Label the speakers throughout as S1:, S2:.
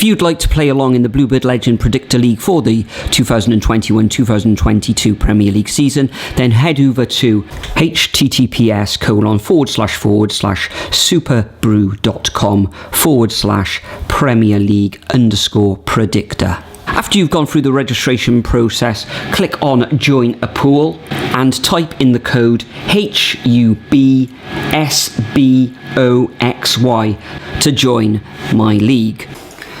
S1: If you'd like to play along in the Bluebird Legend Predictor League for the 2021-2022 Premier League season, then head over to https://superbrew.com/Premier League_predictor. After you've gone through the registration process, click on Join a Pool and type in the code HUBSBOXY to join my league.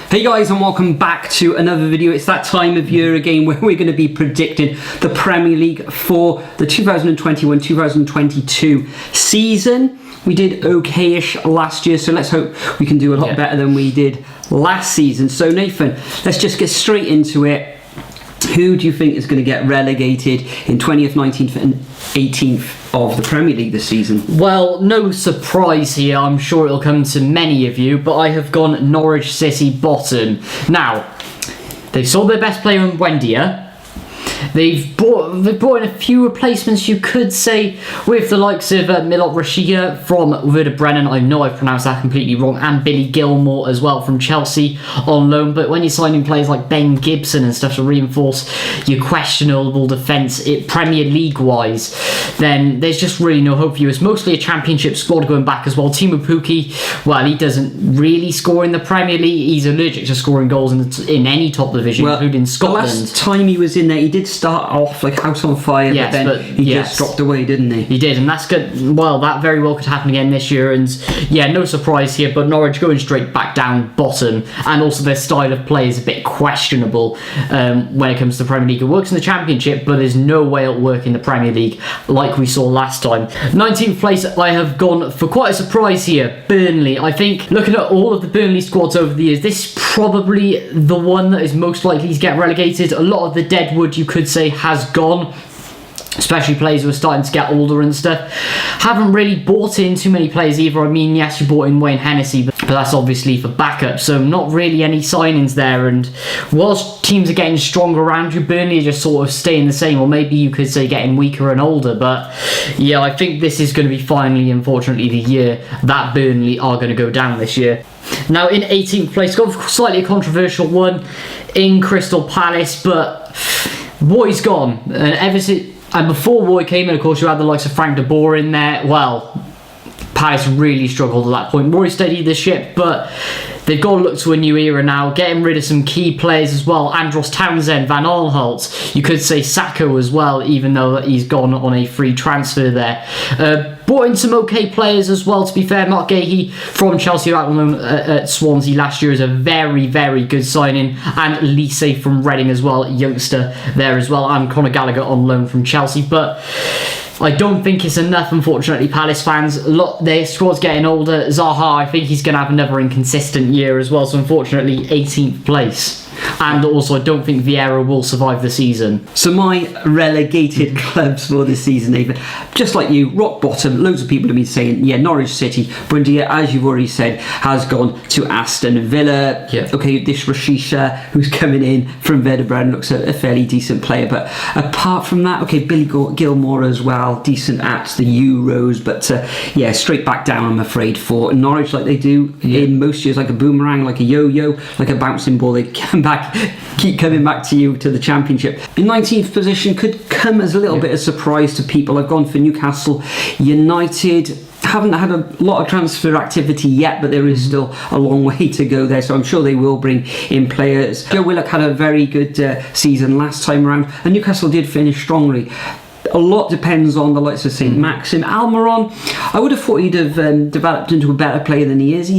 S1: Hey guys, and welcome back to another video. It's that time of year again where we're going to be predicting the Premier League for the 2021-2022 season. We did okay-ish last year, so let's hope we can do a lot better than we did last season. So Nathan, let's just get straight into it. Who do you think is going to get relegated in 20th, 19th and 18th of the Premier League this season?
S2: Well, no surprise here. I'm sure it'll come to many of you, but I have gone Norwich City bottom. Now, they've sold their best player in Wendia. They've brought in a few replacements, you could say, with the likes of Milot Rashica from Werder Bremen. I know I've pronounced that completely wrong. And Billy Gilmore as well from Chelsea on loan. But when you're signing players like Ben Gibson and stuff to reinforce your questionable defence Premier League-wise, then there's just really no hope for you. It's mostly a Championship squad going back as well. Timu Pukki, well, he doesn't really score in the Premier League. He's allergic to scoring goals in any top division, including Scotland.
S1: The last time he was in there, he did start off like house on fire, but then he just dropped away, didn't he?
S2: He did, and that's good. Well, that very well could happen again this year, and yeah, no surprise here, but Norwich going straight back down bottom, and also their style of play is a bit questionable when it comes to the Premier League. It works in the Championship, but there's no way it'll work in the Premier League like we saw last time. 19th place, I have gone for quite a surprise here, Burnley. I think, looking at all of the Burnley squads over the years, this is probably the one that is most likely to get relegated. A lot of the deadwood, you could say, has gone, especially players who are starting to get older and stuff. Haven't really bought in too many players either. I mean, yes, you bought in Wayne Hennessy, but that's obviously for backup, so not really any signings there. And whilst teams are getting stronger around you, Burnley are just sort of staying the same, or maybe you could say getting weaker and older. But yeah, I think this is going to be finally, unfortunately, the year that Burnley are going to go down this year. Now in 18th place, got slightly a controversial one in Crystal Palace, but Roy's gone, and before Roy came in, of course, you had the likes of Frank de Boer in there. Well, Palace really struggled at that point. Roy steadied the ship, but they've got to look to a new era now, getting rid of some key players as well. Andros Townsend, Van Aanholt, you could say Sacco as well, even though he's gone on a free transfer there. Brought in some okay players as well, to be fair. Mark Gahey from Chelsea out on loan at Swansea last year is a very, very good signing. And Lise from Reading as well, youngster there as well. And Conor Gallagher on loan from Chelsea. But I don't think it's enough, unfortunately, Palace fans. Their squad's getting older. Zaha, I think he's going to have another inconsistent year as well. So unfortunately, 18th place. And also, I don't think Vieira will survive the season.
S1: So my relegated clubs for this season, Nathan, just like you, rock bottom. Loads of people have been saying, yeah, Norwich City. Bundia, as you've already said, has gone to Aston Villa.
S2: Yeah.
S1: Okay, this Rashica, who's coming in from Werder Bremen, looks a fairly decent player. But apart from that, okay, Billy Gilmore as well, decent at the Euros. But yeah, straight back down, I'm afraid, for Norwich, like they do in most years, like a boomerang, like a yo-yo, like a bouncing ball. They come back, keep coming back to you, to the Championship. In 19th position could come as a little bit of surprise to people. I've gone for Newcastle United. Haven't had a lot of transfer activity yet, but there is still a long way to go there, so I'm sure they will bring in players. Joe Willock had a very good season last time around, and Newcastle did finish strongly. A lot depends on the likes of St. Maxim. Almiron, I would have thought he'd have developed into a better player than he is.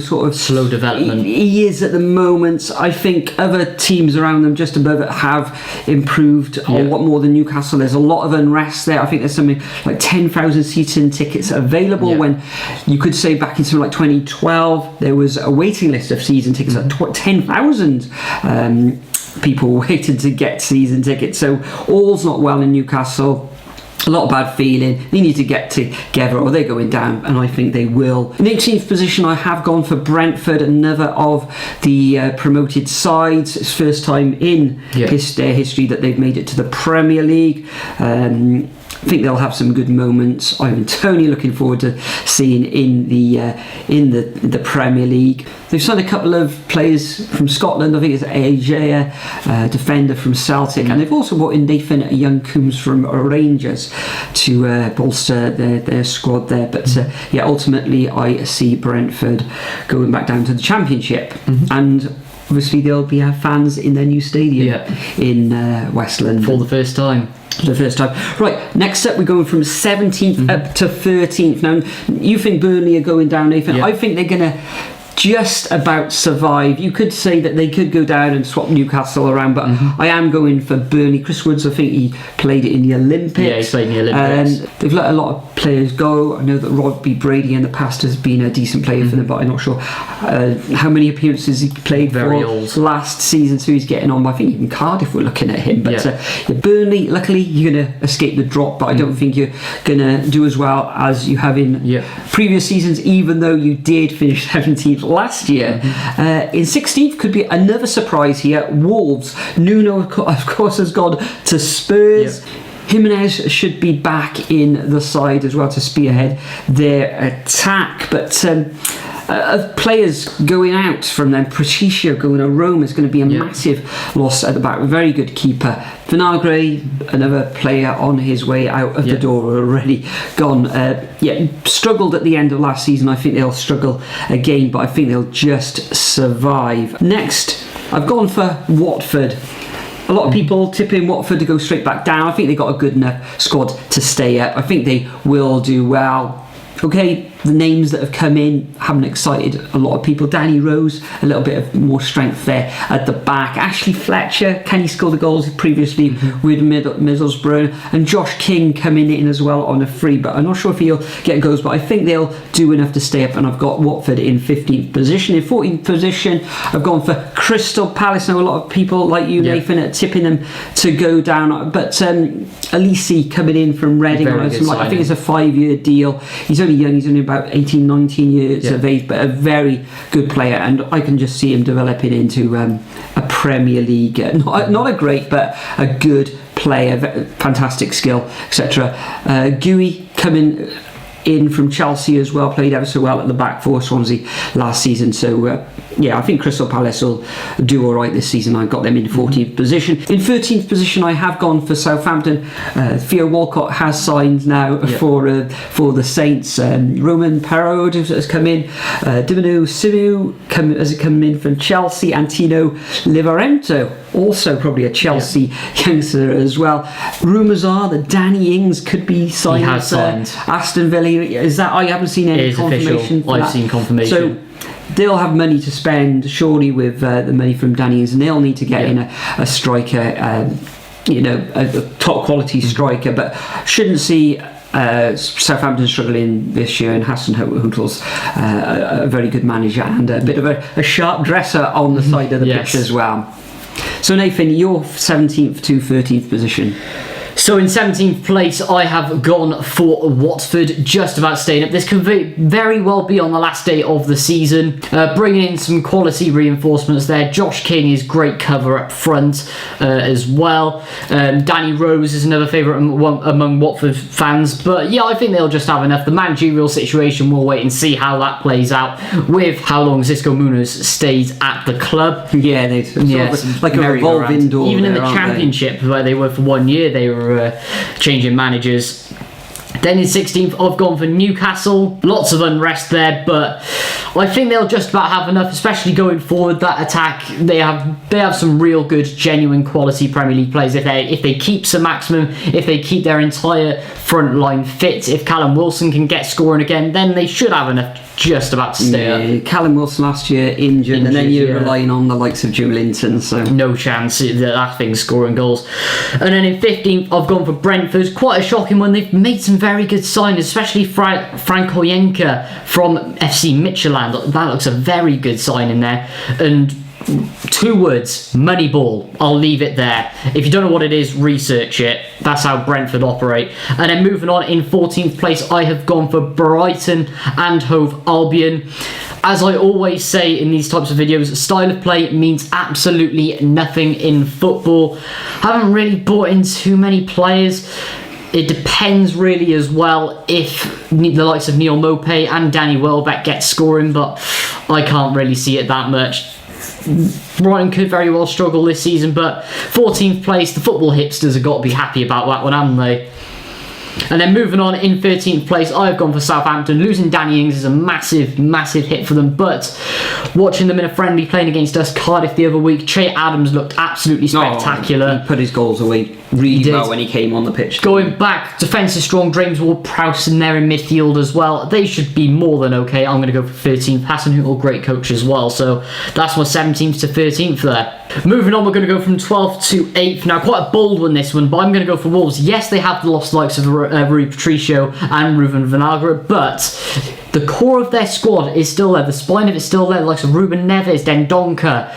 S1: Sort of
S2: slow development.
S1: He is at the moment. I think other teams around them just above it have improved a lot more than Newcastle. There's a lot of unrest there. I think there's something like 10,000 season tickets available when you could say back in something like 2012 there was a waiting list of season tickets at 10,000. People waiting to get season tickets, so all's not well in Newcastle. A lot of bad feeling. They need to get together or they're going down, and I think they will. In 18th position, I have gone for Brentford, another of the promoted sides. It's first time in their history that they've made it to the Premier League. I think they'll have some good moments. I'm totally looking forward to seeing in the Premier League. They've signed a couple of players from Scotland. I think it's AJ, defender from Celtic, and they've also brought in Nathan Young Coombs from Rangers to bolster their squad there. But ultimately I see Brentford going back down to the Championship, and obviously there'll be fans in their new stadium in West London
S2: for the first time.
S1: Right, next up we're going from 17th up to 13th. Now, you think Burnley are going down, Nathan? I think they're going to just about survive. You could say that they could go down and swap Newcastle around, but I am going for Burnley. Chris Woods, I think he played it in the Olympics.
S2: Yeah, he played in the Olympics.
S1: They've let a lot of players go. I know that Robbie Brady in the past has been a decent player for them, but I'm not sure how many appearances he played
S2: Very
S1: for
S2: old.
S1: last season, so he's getting on. I think even Cardiff we're looking at him, but Burnley, luckily you're going to escape the drop, but I don't think you're going to do as well as you have in previous seasons, even though you did finish 17th last year. In 16th could be another surprise here. Wolves. Nuno of course has gone to Spurs. Jimenez should be back in the side as well to spearhead their attack, but players going out from them. Patricio going to Rome is going to be a massive loss at the back. Very good keeper. Vinagre, another player on his way out of the door, already gone. Struggled at the end of last season. I think they'll struggle again, but I think they'll just survive. Next, I've gone for Watford. A lot of people tipping Watford to go straight back down. I think they've got a good enough squad to stay up. I think they will do well. Okay, the names that have come in haven't excited a lot of people. Danny Rose, a little bit of more strength there at the back. Ashley Fletcher, can he score the goals previously with Middlesbrough? And Josh King coming in as well on a free, but I'm not sure if he'll get goals, but I think they'll do enough to stay up, and I've got Watford in 15th position. In 14th position, I've gone for Crystal Palace. Now, a lot of people like you, Nathan, are tipping them to go down, but Alisi coming in from Reading, I think it's a 5-year deal. He's only young, he's only about 18, 19 years of age, but a very good player, and I can just see him developing into a Premier League, not a great, but a good player, fantastic skill, etc. Gooey coming in from Chelsea as well, played ever so well at the back for Swansea last season, so I think Crystal Palace will do alright this season. I've got them in 14th position. In 13th position I have gone for Southampton. Theo Walcott has signed now for the Saints. Roman Perraud has come in. Diminu Simu has come in from Chelsea. Antino Livarento, also probably a Chelsea youngster as well. Rumours are that Danny Ings could be signed.
S2: He has signed.
S1: Aston Villa. Is that? I haven't seen any confirmation.
S2: Official. I've seen confirmation.
S1: So they'll have money to spend, surely, with the money from Danny Ings, and they'll need to get in a striker, a top quality striker, but shouldn't see Southampton struggling this year, and Hassan Hutl's a very good manager and a bit of a sharp dresser on the side of the pitch as well. So Nathan, your 17th to 13th position.
S2: So in 17th place, I have gone for Watford, just about staying up. This could very well be on the last day of the season. Bringing in some quality reinforcements there. Josh King is great cover up front as well. Danny Rose is another favourite among Watford fans. But yeah, I think they'll just have enough. The managerial situation, we'll wait and see how that plays out with how long Xisco Munoz stays at the club.
S1: Yeah, like a revolving door.
S2: Even in the Championship, where they were for 1 year, they were changing managers. Then in 16th, I've gone for Newcastle. Lots of unrest there, but I think they'll just about have enough, especially going forward. That attack, they have some real good, genuine quality Premier League players. If they keep Sir Maximum, if they keep their entire front line fit, if Callum Wilson can get scoring again, then they should have enough just about to stay up.
S1: Callum Wilson last year injured, and then you're relying on the likes of Joe Linton, so no chance
S2: that thing's scoring goals. And then in 15th, I've gone for Brentford. Quite a shocking one. They've made some very good signings, especially Frank Hoyenka from FC Midtjylland. That looks a very good signing there. And 2 words, Moneyball. I'll leave it there. If you don't know what it is, research it. That's how Brentford operate. And then moving on, in 14th place, I have gone for Brighton and Hove Albion. As I always say in these types of videos, style of play means absolutely nothing in football. I haven't really bought in too many players. It depends really as well if the likes of Neil Mopay and Danny Welbeck get scoring, but I can't really see it that much. Brighton could very well struggle this season, but 14th place, the football hipsters have got to be happy about that one, haven't they? And then moving on, in 13th place, I've gone for Southampton. Losing Danny Ings is a massive, massive hit for them. But watching them in a friendly playing against us, Cardiff, the other week, Che Adams looked absolutely spectacular.
S1: He put his goals away really well when he came on the pitch.
S2: Going back, defence is strong. James Ward-Prowse in there in midfield as well. They should be more than okay. I'm going to go for 13th. Hasenhüttl, great coach as well. So that's my 17th to 13th there. Moving on, we're going to go from 12th to 8th. Now, quite a bold one, this one, but I'm going to go for Wolves. Yes, they have lost the likes of Rui Patricio and Ruben Vinagre, but the core of their squad is still there. The spine of it's still there. The likes of Ruben Neves, Dendoncker,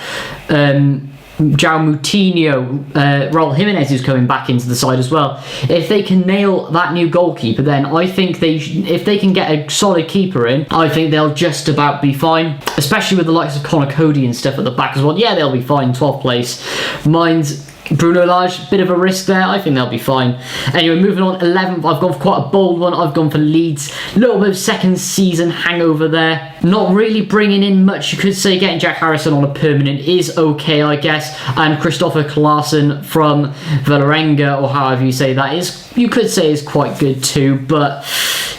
S2: João Moutinho, Raul Jimenez, who's coming back into the side as well. If they can nail that new goalkeeper, then I think if they can get a solid keeper in, I think they'll just about be fine, especially with the likes of Connor Cody and stuff at the back as well. Yeah, they'll be fine. 12th place. Mine's Bruno Lage, bit of a risk there. I think they'll be fine. Anyway, moving on, 11th. I've gone for quite a bold one. I've gone for Leeds. A little bit of second season hangover there. Not really bringing in much. You could say getting Jack Harrison on a permanent is okay, I guess. And Christopher Klaassen from Vålerenga, or however you say that, you could say is quite good too. But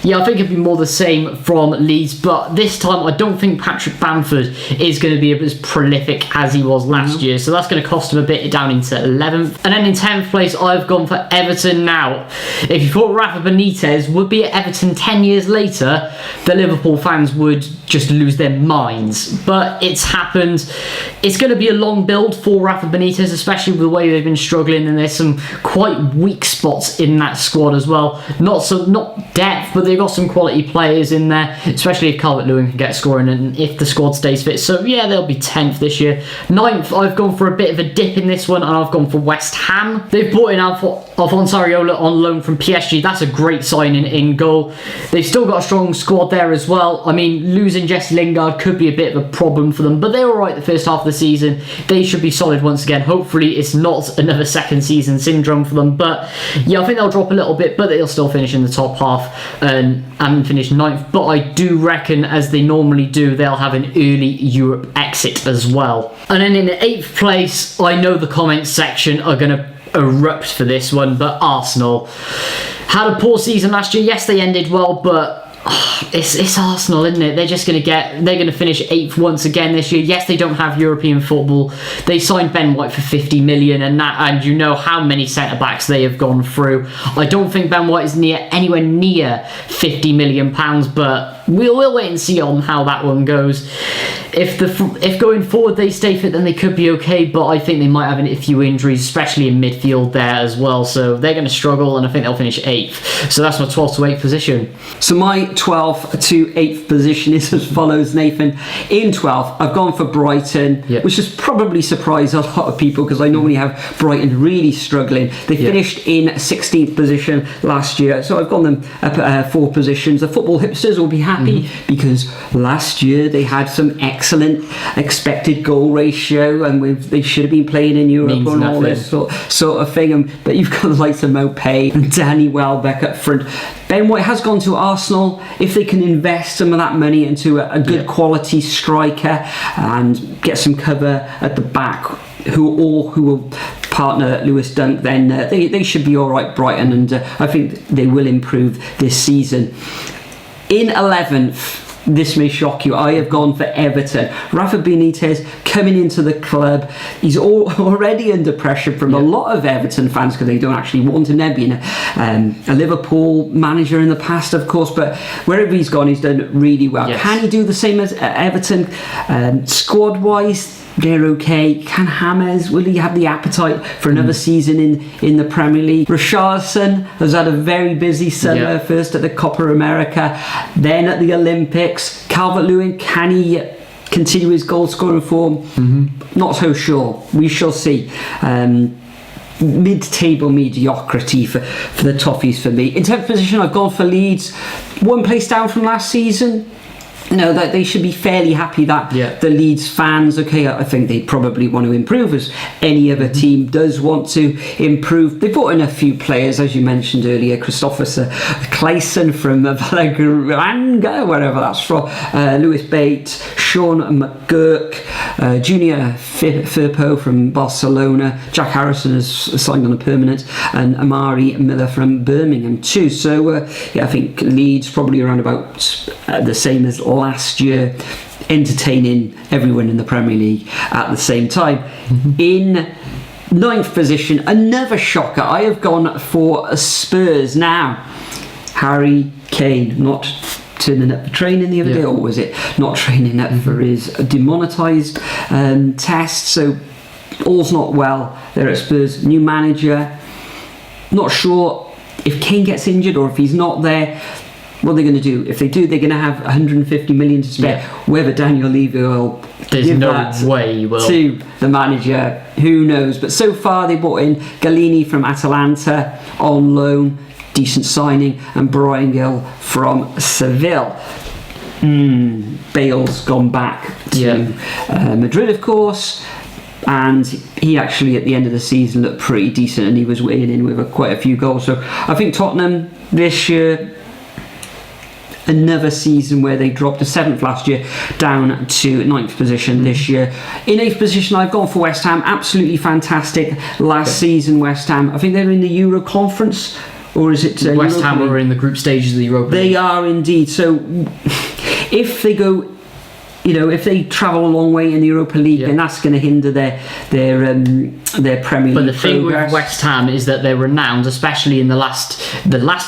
S2: yeah, I think it'd be more the same from Leeds. But this time, I don't think Patrick Bamford is going to be as prolific as he was last year. So that's going to cost him a bit down into 11th. And then in 10th place, I've gone for Everton. Now, if you thought Rafa Benitez would be at Everton 10 years later, the Liverpool fans would just lose their minds. But it's happened. It's going to be a long build for Rafa Benitez, especially with the way they've been struggling, and there's some quite weak spots in that squad as well. Not depth, but they've got some quality players in there, especially if Calvert-Lewin can get scoring and if the squad stays fit. So yeah, they'll be 10th this year. 9th, I've gone for a bit of a dip in this one, and I've gone for West Ham. They've brought in Alphonse Areola on loan from PSG. That's a great signing in goal. They've still got a strong squad there as well. I mean, losing Jesse Lingard could be a bit of a problem for them, but they were alright the first half of the season. They should be solid once again. Hopefully it's not another second season syndrome for them, but yeah, I think they'll drop a little bit, but they'll still finish in the top half and finish 9th. But I do reckon, as they normally do, they'll have an early Europe exit as well. And then in the 8th place, I know the comments section are going to erupt for this one, but Arsenal had a poor season last year. Yes, they ended well, but it's Arsenal, isn't it? They're going to finish 8th once again this year. Yes, they don't have European football. They signed Ben White for 50 million, and you know how many centre backs they have gone through. I don't think Ben White is anywhere near 50 million pounds, but we'll wait and see on how that one goes. If going forward they stay fit, then they could be okay, but I think they might have a few injuries, especially in midfield there as well. So they're going to struggle, and I think they'll finish 8th. So that's my 12th to 8th position.
S1: So my 12th to 8th position is as follows, Nathan. In 12th, I've gone for Brighton, which has probably surprised a lot of people because I normally have Brighton really struggling. They finished in 16th position last year, so I've gone them up 4 positions. The football hipsters will be happy because last year they had some excellent expected goal ratio, and they should have been playing in Europe and all this sort of thing. But you've got the likes of Mopay and Danny Welbeck up front. Ben White has gone to Arsenal. If they can invest some of that money into a good quality striker and get some cover at the back, who will partner Lewis Dunk, then they should be all right, Brighton, and I think they will improve this season. In 11th, this may shock you, I have gone for Everton. Rafa Benitez coming into the club. He's already under pressure from a lot of Everton fans because they don't actually want him there, being a Liverpool manager in the past, of course, but wherever he's gone, he's done really well. Can he do the same as Everton? Squad-wise, they're okay. Can James, will he have the appetite for another season in the Premier League? Richarlison has had a very busy summer, first at the Copa America, then at the Olympics. Calvert-Lewin, can he continue his goal-scoring form? Not so sure. We shall see. Mid-table mediocrity for the Toffees for me. In 10th position, I've gone for Leeds. 1 place down from last season. that they should be fairly happy that the Leeds fans, I think they probably want to improve, as any other team does want to improve. They brought in a few players, as you mentioned earlier, Christopher Clayson from Valgranga, wherever that's from, Lewis Bates, Sean McGurk, Junior Firpo from Barcelona, Jack Harrison has signed on a permanent, and Amari Miller from Birmingham too. So I think Leeds probably around about the same as last year, entertaining everyone in the Premier League at the same time. In 9th position, another shocker, I have gone for Spurs. Now, Harry Kane not turning up for training the other day, or was it not training up for his demonetised test? So all's not well there at Spurs. New manager, not sure if Kane gets injured or if he's not there, what are they going to do? If they do, they're going to have 150 million to spare. Whether Daniel Levy will give that to the manager, who knows? But so far they brought in Galini from Atalanta on loan, decent signing, and Brian Gill from Seville. Bale's gone back to Madrid, of course, and he actually at the end of the season looked pretty decent, and he was weighing in with quite a few goals. So I think Tottenham this year, another season where they dropped to 7th last year down to 9th position this year. In 8th position, I've gone for West Ham. Absolutely fantastic last season, West Ham. I think they're in the Euro Conference, or is it
S2: West Ham are in the group stages of the Europa League.
S1: They are indeed. So if they go, if they travel a long way in the Europa League, then that's going to hinder their Premier League.
S2: But the thing with West Ham is that they're renowned, especially in the last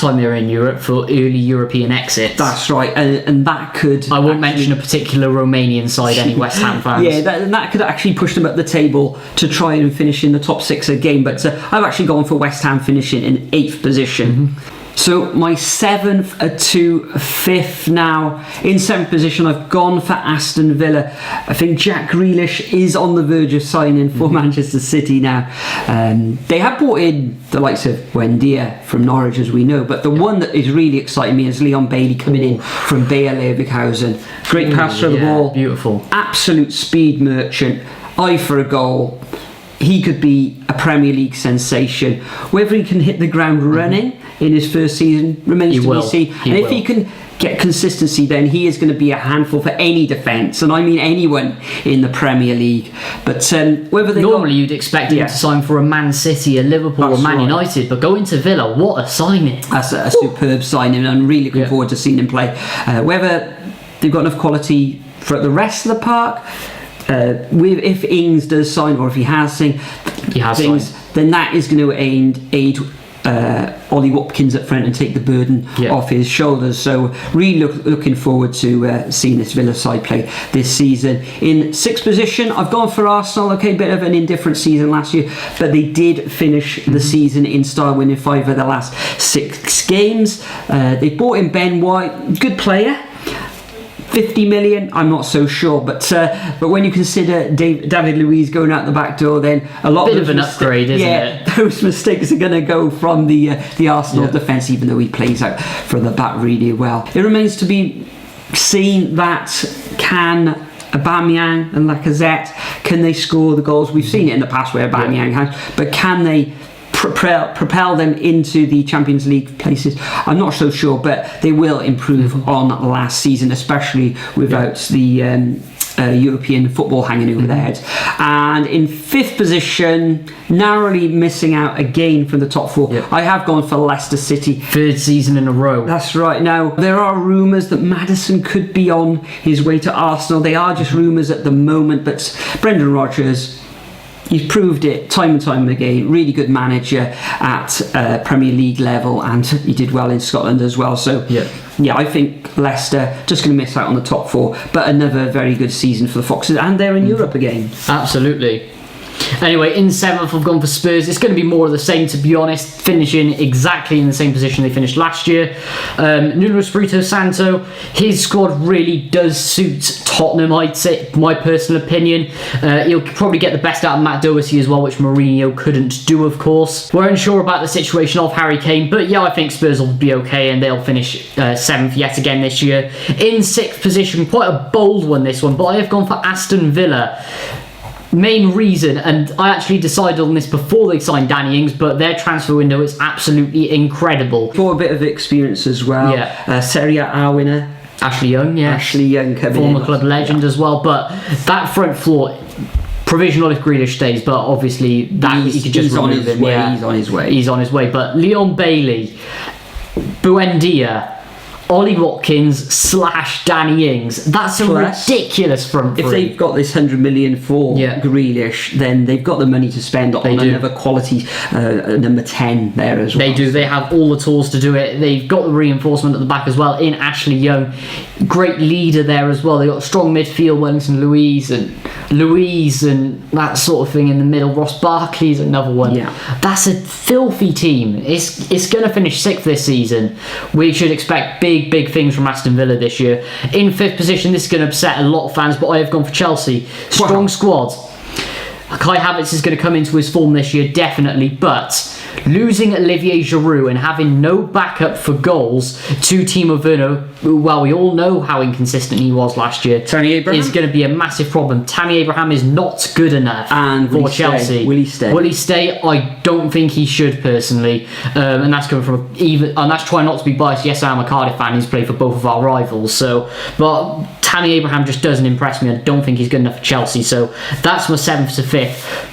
S2: time they were in Europe, for early European exits.
S1: That's right, and that could.
S2: I won't mention a particular Romanian side. Any West Ham fans?
S1: That could actually push them up the table to try and finish in the top 6 again. But I've actually gone for West Ham finishing in 8th position. So my 7th to 5th now. In 7th position, I've gone for Aston Villa. I think Jack Grealish is on the verge of signing for Manchester City now. They have brought in the likes of Wendia from Norwich, as we know, but the one that is really exciting me is Leon Bailey coming in from Bayer Leverkusen. Great pass through the ball.
S2: Beautiful.
S1: Absolute speed merchant. Eye for a goal. He could be a Premier League sensation. Whether he can hit the ground running in his first season remains to be seen. And if he can get consistency, then he is going to be a handful for any defence, and I mean anyone in the Premier League. But whether they
S2: normally you'd expect him to sign for a Man City, a Liverpool, or Man United, but going to Villa, what a signing! That's a superb signing, and I'm really looking forward to seeing him play. Whether they've got enough quality for the rest of the park. If Ings does sign, or if he has signed, then that is going to aid Ollie Watkins up front and take the burden off his shoulders. So really looking forward to seeing this Villa side play this season. In 6th position, I've gone for Arsenal. Bit of an indifferent season last year, but they did finish the season in style, winning 5 of the last 6 games. They brought in Ben White, good player. 50 million, I'm not so sure, but when you consider David Luiz going out the back door, then a lot of an upgrade, isn't it?
S1: Those mistakes are going to go from the Arsenal defence, even though he plays out from the back really well. It remains to be seen that can Aubameyang and Lacazette, can they score the goals? We've seen it in the past where Aubameyang has, but can they propel them into the Champions League places? I'm not so sure, but they will improve on last season, especially without the European football hanging over their heads. And in 5th position, narrowly missing out again from the top 4, I have gone for Leicester City. 3rd season in a row. That's right. Now, there are rumours that Maddison could be on his way to Arsenal. They are just rumours at the moment, but Brendan Rodgers, he's proved it time and time again. Really good manager at Premier League level, and he did well in Scotland as well. So I think Leicester just going to miss out on the top 4, but another very good season for the Foxes, and they're in Europe again.
S2: Absolutely. Anyway, in 7th, I've gone for Spurs. It's going to be more of the same, to be honest, finishing exactly in the same position they finished last year. Nuno Espirito Santo, his squad really does suit Tottenham, I'd say, my personal opinion. He'll probably get the best out of Matt Doherty as well, which Mourinho couldn't do, of course. We're unsure about the situation of Harry Kane, but yeah, I think Spurs will be okay and they'll finish 7th yet again this year. In 6th position, quite a bold one this one, but I have gone for Aston Villa. Main reason, and I actually decided on this before they signed Danny Ings, but their transfer window is absolutely incredible.
S1: For a bit of experience as well.
S2: Yeah.
S1: Serie A winner.
S2: Ashley Young, yeah.
S1: Ashley Young coming
S2: former
S1: in.
S2: club legend as well, but that front four, provisional if Grealish stays, but obviously that he could just remove him. Yeah.
S1: He's on his way.
S2: He's on his way, but Leon Bailey, Buendia, Ollie Watkins / Danny Ings. That's a ridiculous front three.
S1: If they've got this 100 million for Grealish, then they've got the money to spend on another quality number 10 there as well.
S2: They do. They have all the tools to do it. They've got the reinforcement at the back as well in Ashley Young. Great leader there as well. They've got strong midfield, Wellington Louise and that sort of thing in the middle. Ross Barkley's another one.
S1: Yeah.
S2: That's a filthy team. It's going to finish 6th this season. We should expect big things from Aston Villa this year. In 5th position, this is going to upset a lot of fans, but I have gone for Chelsea. Strong squad. Kai Havertz is going to come into his form this year, definitely, but losing Olivier Giroud and having no backup for goals to Timo Werner, well, we all know how inconsistent he was last year,
S1: Tammy Abraham
S2: is going to be a massive problem. Tammy Abraham is not good enough for Chelsea.
S1: Will he stay?
S2: Will he stay? I don't think he should, personally, and that's coming from and that's trying not to be biased. Yes, I am a Cardiff fan. He's played for both of our rivals, but Tammy Abraham just doesn't impress me. I don't think he's good enough for Chelsea, so that's my 7th to 5th.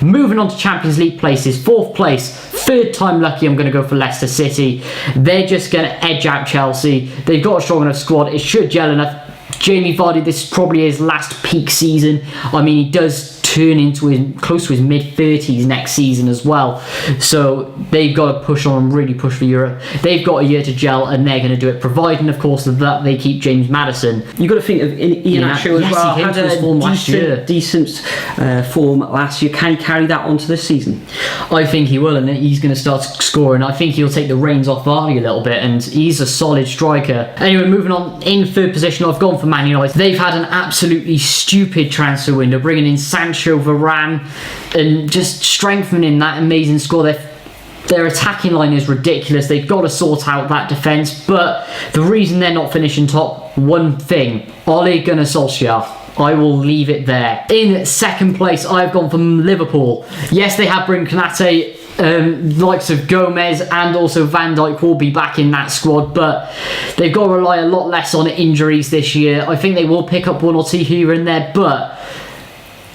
S2: Moving on to Champions League places. 4th place, 3rd time lucky, I'm going to go for Leicester City. They're just going to edge out Chelsea. They've got a strong enough squad. It should gel enough. Jamie Vardy, this is probably his last peak season. I mean, he does turn into close to his mid-30s next season as well. So they've got to push on and really push for Europe. They've got a year to gel and they're going to do it, providing, of course, that they keep James Maddison.
S1: You've got to think of Iheanacho as well.
S2: He came to his form last year.
S1: Decent form last year. Can he carry that onto this season?
S2: I think he will, and he's going to start scoring. I think he'll take the reins off Vardy a little bit, and he's a solid striker. Anyway, moving on, in 3rd position, I've gone for Man United. They've had an absolutely stupid transfer window, bringing in Sancho, Varane, and just strengthening that amazing squad. Their attacking line is ridiculous. They've got to sort out that defence, but the reason they're not finishing top, one thing: Ole Gunnar Solskjaer. I will leave it there. In 2nd place, I've gone for Liverpool. Yes, they have Brun Konate. Likes of Gomez and also Van Dijk will be back in that squad, but they've got to rely a lot less on injuries this year. I think they will pick up one or two here and there, but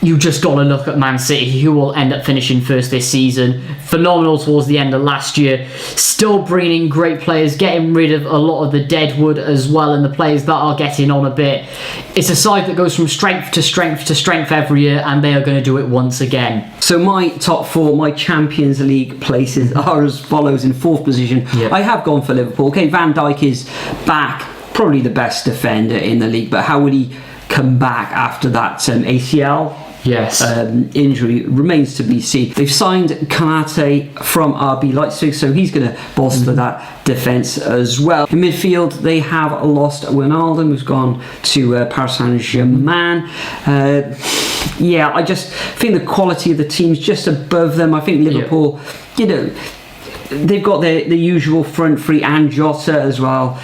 S2: you just got to look at Man City, who will end up finishing 1st this season. Phenomenal towards the end of last year. Still bringing in great players, getting rid of a lot of the dead wood as well, and the players that are getting on a bit. It's a side that goes from strength to strength to strength every year, and they are going to do it once again.
S1: So my top 4, my Champions League places are as follows. In 4th position, I have gone for Liverpool. Okay, Van Dijk is back, probably the best defender in the league, but how will he come back after that ACL?
S2: Yes.
S1: Injury remains to be seen. They've signed Konate from RB Leipzig, so he's going to bolster that defence as well. In midfield, they have lost Wijnaldum, who's gone to Paris Saint-Germain. I just think the quality of the team's just above them. I think Liverpool, they've got the usual front three and Jota as well,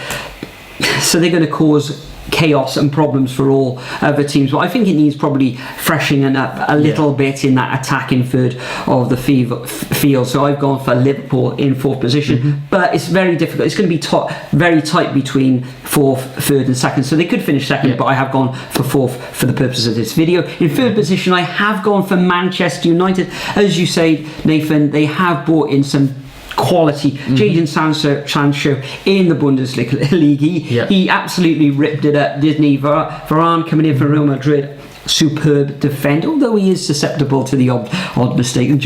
S1: so they're going to cause chaos and problems for all other teams, but I think it needs probably freshening up a little bit in that attacking third of the field. So I've gone for Liverpool in 4th position, but it's very difficult. It's going to be very tight between 4th, 3rd and 2nd, so they could finish 2nd, but I have gone for 4th for the purposes of this video. In 3rd position, I have gone for Manchester United. As you say, Nathan, they have brought in some quality. Jadon Sancho in the Bundesliga. He absolutely ripped it up, didn't he? Varane coming in for Real Madrid, superb defender, although he is susceptible to the odd mistake. And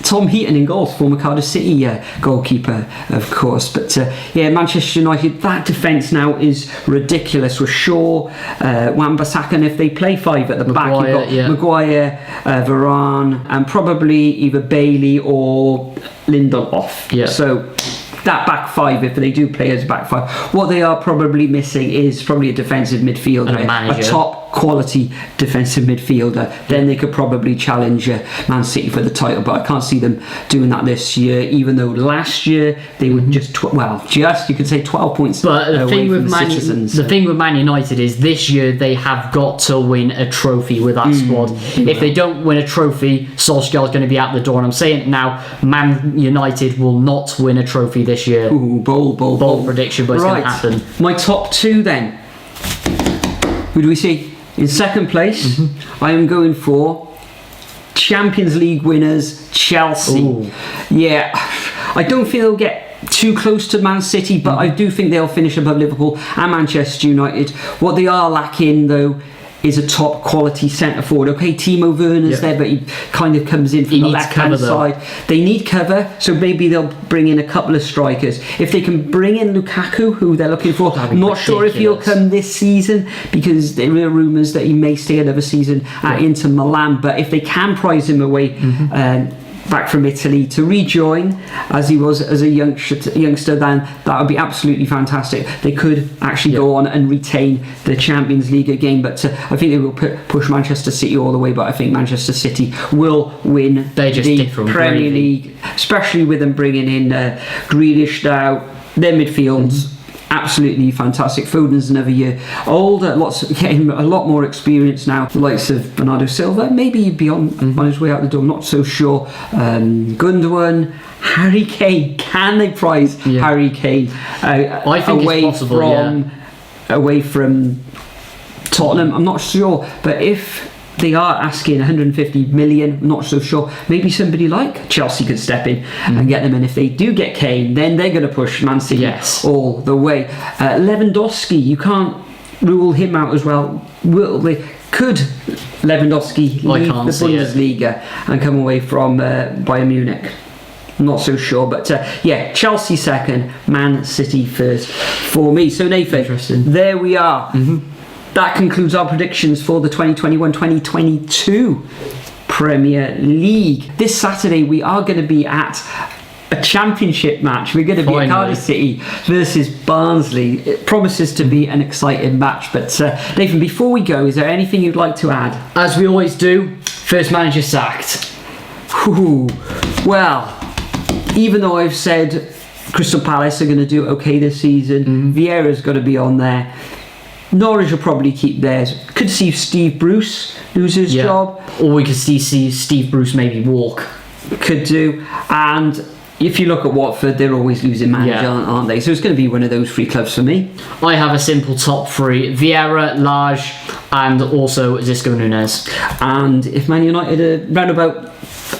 S1: Tom Heaton in goals, former Cardiff City goalkeeper, of course. But Manchester United, that defence now is ridiculous with Shaw, Wan-Bissaka, and if they play 5 at the back, you've got Maguire, Varane, and probably either Bailey or Lindelof.
S2: Yeah.
S1: So that back 5, if they do play as a back 5, what they are probably missing is probably a defensive midfielder,
S2: and
S1: a top quality defensive midfielder. Then they could probably challenge Man City for the title, but I can't see them doing that this year, even though last year they were just you could say 12 points
S2: but the
S1: away
S2: thing with
S1: from the Citizens.
S2: The thing with Man United is this year they have got to win a trophy with that squad. If they don't win a trophy, Solskjaer's going to be out the door, and I'm saying it now, Man United will not win a trophy this year.
S1: Ooh, bold
S2: prediction, but it's going to happen.
S1: My top 2 then. Who do we see? In second place, I am going for Champions League winners Chelsea.
S2: Ooh.
S1: Yeah, I don't think they'll get too close to Man City, but I do think they'll finish above Liverpool and Manchester United. What they are lacking, though, is a top quality centre forward. Okay, Timo Werner's there, but he kind of comes in from the left hand side. They need cover, so maybe they'll bring in a couple of strikers. If they can bring in Lukaku, who they're looking for, I'm not sure if he'll come this season, because there are rumours that he may stay another season at Inter Milan. But if they can prize him away back from Italy to rejoin as he was as a youngster, then that would be absolutely fantastic. They could actually go on and retain the Champions League again, but I think they will push Manchester City all the way. But I think Manchester City will win the Premier League, especially with them bringing in Grealish now. Their midfield's absolutely fantastic. Foden's another year older, getting a lot more experience now. The likes of Bernardo Silva, maybe he'd be on his way out the door, I'm not so sure. Gundogan, Harry Kane, can they prize Harry Kane
S2: I think
S1: away
S2: it's possible,
S1: away from Tottenham? I'm not sure, but if they are asking 150 million, I'm not so sure. Maybe somebody like Chelsea could step in and get them, and if they do get Kane, then they're going to push Man City all the way. Lewandowski, you can't rule him out as well. Could Lewandowski leave the Bundesliga and come away from Bayern Munich? Not so sure, but Chelsea second, Man City first for me. So Nathan, there we are. That concludes our predictions for the 2021-2022 Premier League. This Saturday we are going to be at a championship match. We're going to be at Cardiff City versus Barnsley. It promises to be an exciting match. But Nathan, before we go, is there anything you'd like to add?
S2: As we always do, first manager sacked.
S1: Well, even though I've said Crystal Palace are going to do okay this season, Vieira's got to be on there. Norwich will probably keep theirs. Could see Steve Bruce lose his job.
S2: Or we could see Steve Bruce maybe walk.
S1: Could do. And if you look at Watford, they're always losing managers, aren't they? So it's going to be one of those 3 clubs for me.
S2: I have a simple top 3. Vieira, Lage, and also Xisco Núñez.
S1: And if Man United are round about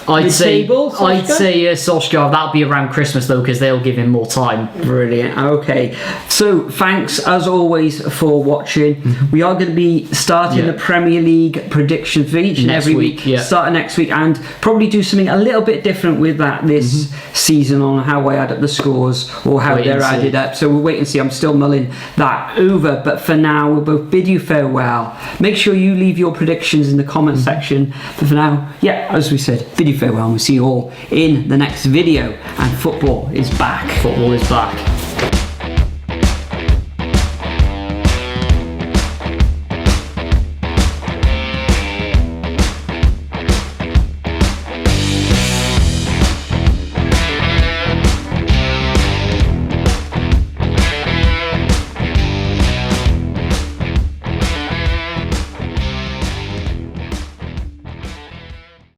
S2: I'd say Solskjaer. That'll be around Christmas though, because they'll give him more time.
S1: Brilliant. Okay, so thanks as always for watching. We are going to be starting the Premier League predictions for each and every week. Starting next week, and probably do something a little bit different with that this season on how I add up the scores or how they're added up. So we'll wait and see. I'm still mulling that over, but for now we'll both bid you farewell. Make sure you leave your predictions in the comment section. But for now, as we said, bid you farewell, and we'll see you all in the next video. And football is back.
S2: Football is back.